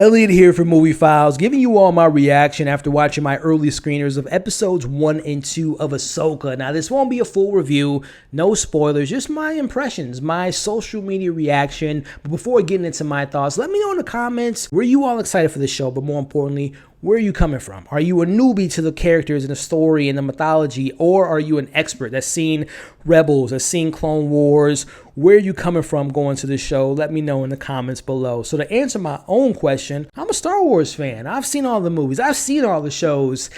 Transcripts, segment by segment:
Elliot here for MovieFiles, giving you all my reaction after watching my early screeners of episodes 1 and 2 of Ahsoka. Now, this won't be a full review, no spoilers, just my impressions, my social media reaction. But before getting into my thoughts, let me know in the comments, were you all excited for this show? But more importantly, where are you coming from? Are you a newbie to the characters and the story and the mythology, or are you an expert that's seen Rebels, that's seen Clone Wars? Where are you coming from going to this show? Let me know in the comments below. So to answer my own question, I'm a Star Wars fan. I've seen all the movies. I've seen all the shows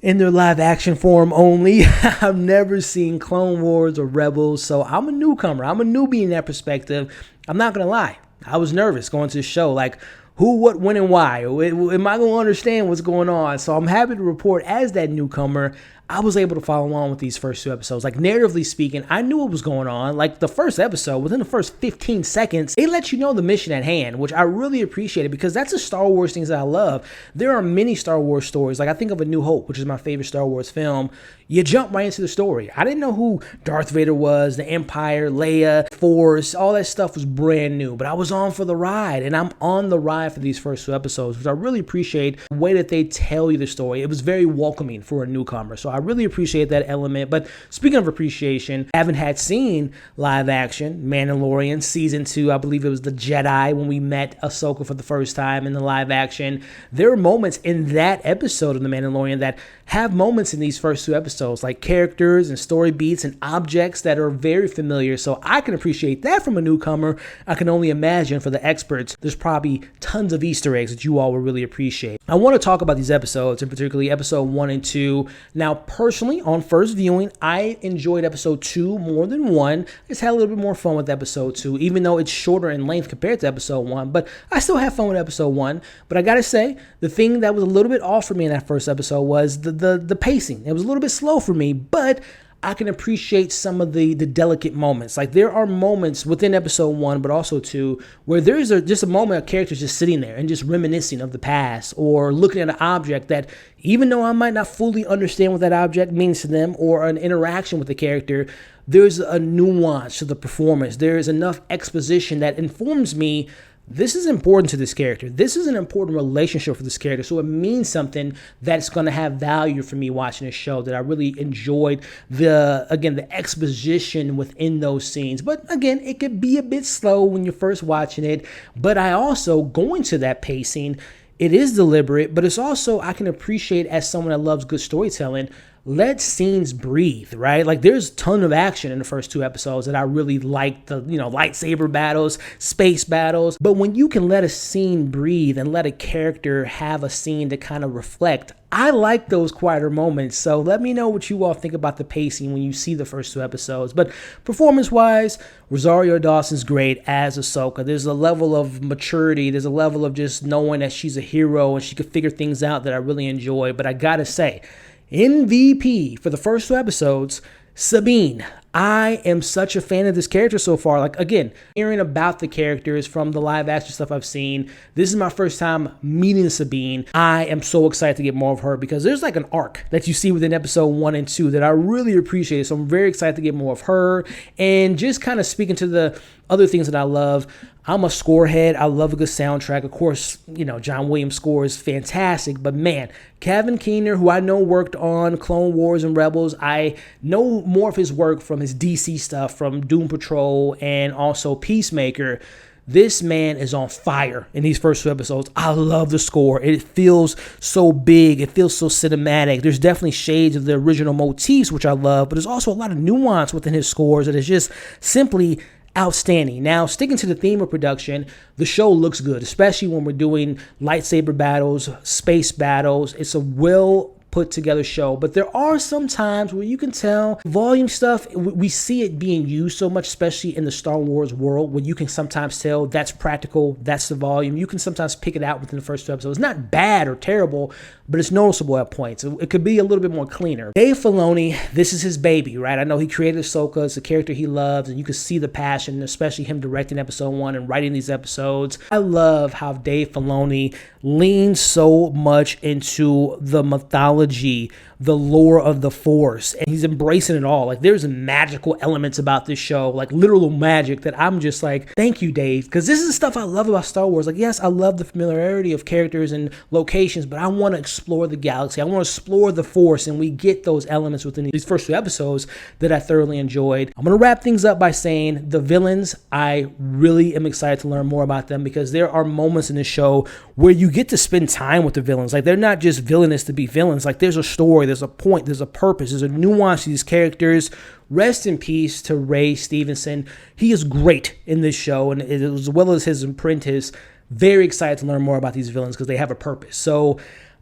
in their live action form only. I've never seen Clone Wars or Rebels, so I'm a newcomer. I'm a newbie in that perspective. I'm not going to lie. I was nervous going to the show. Like, who, what, when, and why? Am I going to understand what's going on? So I'm happy to report, as that newcomer, I was able to follow along with these first two episodes. Like, narratively speaking, I knew what was going on. Like, the first episode, within the first 15 seconds, it lets you know the mission at hand, which I really appreciated because that's the Star Wars things that I love. There are many Star Wars stories. Like, I think of A New Hope, which is my favorite Star Wars film. You jump right into the story. I didn't know who Darth Vader was, the Empire, Leia, Force, all that stuff was brand new. But I was on for the ride, and I'm on the ride for these first two episodes, which I really appreciate the way that they tell you the story. It was very welcoming for a newcomer. So I really appreciate that element. But speaking of appreciation, I haven't seen live action Mandalorian season 2. I believe it was the Jedi when we met Ahsoka for the first time in the live action. There are moments in that episode of the Mandalorian that have moments in these first two episodes, like characters and story beats and objects that are very familiar. So I can appreciate that from a newcomer. I can only imagine for the experts, there's probably tons of Easter eggs that you all will really appreciate. I want to talk about these episodes, and particularly episode 1 and 2. Now, personally, on first viewing, I enjoyed episode 2 more than 1. I just had a little bit more fun with episode 2, even though it's shorter in length compared to episode 1. But I still had fun with episode 1. But I gotta say, the thing that was a little bit off for me in that first episode was the pacing. It was a little bit slow for me, but I can appreciate some of the delicate moments. Like, there are moments within episode 1, but also 2, where there's just a moment of characters just sitting there and just reminiscing of the past, or looking at an object that, even though I might not fully understand what that object means to them, or an interaction with the character, there's a nuance to the performance. There is enough exposition that informs me this is important to this character. This is an important relationship for this character. So it means something that's going to have value for me watching this show, that I really enjoyed the exposition within those scenes. But again, it could be a bit slow when you're first watching it. But I also, going to that pacing, it is deliberate, but it's also, I can appreciate, as someone that loves good storytelling, let scenes breathe, right? Like, there's a ton of action in the first two episodes that I really like, the lightsaber battles, space battles. But when you can let a scene breathe and let a character have a scene to kind of reflect, I like those quieter moments. So let me know what you all think about the pacing when you see the first two episodes. But performance-wise, Rosario Dawson's great as Ahsoka. There's a level of maturity. There's a level of just knowing that she's a hero and she could figure things out that I really enjoy. But I gotta say, MVP for the first two episodes, Sabine. I am such a fan of this character so far. Like, again, hearing about the characters from the live action stuff I've seen, this is my first time meeting Sabine. I am so excited to get more of her because there's like an arc that you see within episode 1 and 2 that I really appreciate. So I'm very excited to get more of her. And just kind of speaking to the other things that I love, I'm a score head. I love a good soundtrack. Of course, John Williams' score is fantastic. But man, Kevin Keener, who I know worked on Clone Wars and Rebels, I know more of his work from his DC stuff, from Doom Patrol and also Peacemaker. This man is on fire in these first two episodes. I love the score. It feels so big. It feels so cinematic. There's definitely shades of the original motifs, which I love, but there's also a lot of nuance within his scores that is just simply outstanding. Now, sticking to the theme of production, the show looks good, especially when we're doing lightsaber battles, space battles. It's a well put together show, but there are some times where you can tell volume stuff, we see it being used so much, especially in the Star Wars world, where you can sometimes tell that's practical, that's the volume. You can sometimes pick it out within the first two episodes. It's not bad or terrible, but it's noticeable at points. It could be a little bit more cleaner. Dave Filoni, this is his baby, right? I know he created Ahsoka. It's a character he loves, and you can see the passion, especially him directing episode 1 and writing these episodes. I love how Dave Filoni leans so much into the mythology mythology, the lore of the Force, and he's embracing it all. Like, there's magical elements about this show, like literal magic, that I'm just like, thank you, Dave, because this is the stuff I love about Star Wars. Like, yes, I love the familiarity of characters and locations, but I want to explore the galaxy. I want to explore the Force, and we get those elements within these first 2 episodes that I thoroughly enjoyed. I'm going to wrap things up by saying the villains, I really am excited to learn more about them, because there are moments in this show where you get to spend time with the villains. Like, they're not just villainous to be villains. Like, there's a story, there's a point, there's a purpose, there's a nuance to these characters. Rest in peace to Ray Stevenson. He is great in this show, and as well as his apprentice. Very excited to learn more about these villains because they have a purpose. So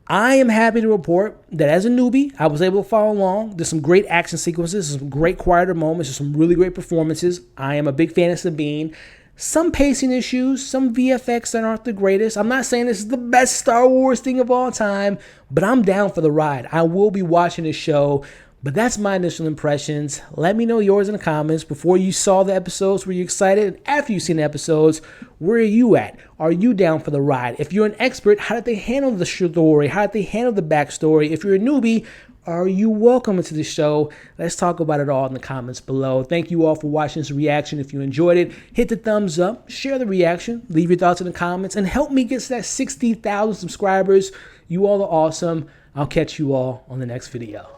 I am happy to report that as a newbie, I was able to follow along. There's some great action sequences, some great quieter moments, there's some really great performances. I am a big fan of Sabine. Some pacing issues, some VFX that aren't the greatest. I'm not saying this is the best Star Wars thing of all time, but I'm down for the ride. I will be watching this show, but that's my initial impressions. Let me know yours in the comments. Before you saw the episodes, were you excited? And after you've seen the episodes, where are you at? Are you down for the ride? If you're an expert, how did they handle the story? How did they handle the backstory? If you're a newbie, are you welcome into the show? Let's talk about it all in the comments below. Thank you all for watching this reaction. If you enjoyed it, hit the thumbs up, share the reaction, leave your thoughts in the comments, and help me get to that 60,000 subscribers. You all are awesome. I'll catch you all on the next video.